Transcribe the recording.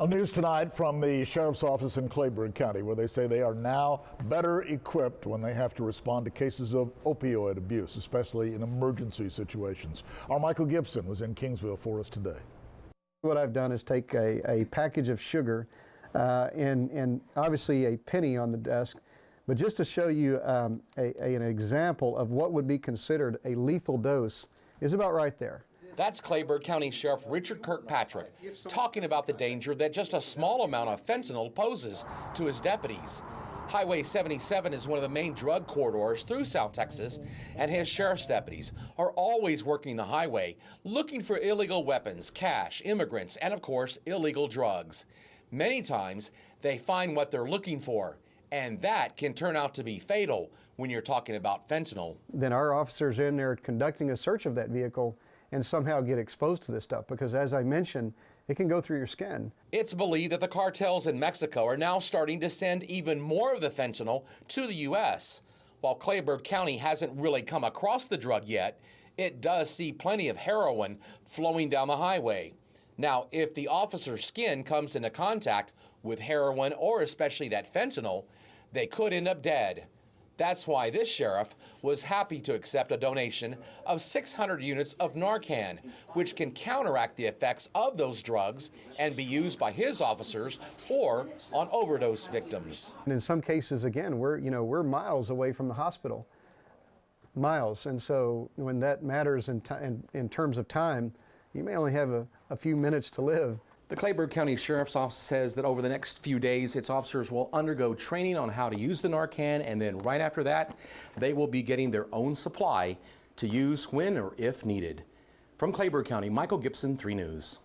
News tonight from the Sheriff's Office in Kleberg County, where they say they are now better equipped when they have to respond to cases of opioid abuse, especially in emergency situations. Our Michael Gibson was in Kingsville for us today. What I've done is take a package of sugar and obviously a penny on the desk, but just to show you an example of what would be considered a lethal dose is about right there. That's Kleberg County Sheriff Richard Kirkpatrick talking about the danger that just a small amount of fentanyl poses to his deputies. Highway 77 is one of the main drug corridors through South Texas, and his sheriff's deputies are always working the highway, looking for illegal weapons, cash, immigrants, and of course, illegal drugs. Many times, they find what they're looking for, and that can turn out to be fatal when you're talking about fentanyl. Then our officers are in there conducting a search of that vehicle and somehow get exposed to this stuff because, as I mentioned, it can go through your skin. It's believed that the cartels in Mexico are now starting to send even more of the fentanyl to the U.S. While Kleberg County hasn't really come across the drug yet, it does see plenty of heroin flowing down the highway. Now, if the officer's skin comes into contact with heroin or especially that fentanyl, they could end up dead. That's why this sheriff was happy to accept a donation of 600 units of NARCAN, which can counteract the effects of those drugs and be used by his officers or on overdose victims. And in some cases, again, we're miles away from the hospital, miles. And so when that matters in terms of time, you may only have a few minutes to live. The Kleberg County Sheriff's Office says that over the next few days, its officers will undergo training on how to use the NARCAN, and then right after that, they will be getting their own supply to use when or if needed. From Kleberg County, Michael Gibson, 3 News.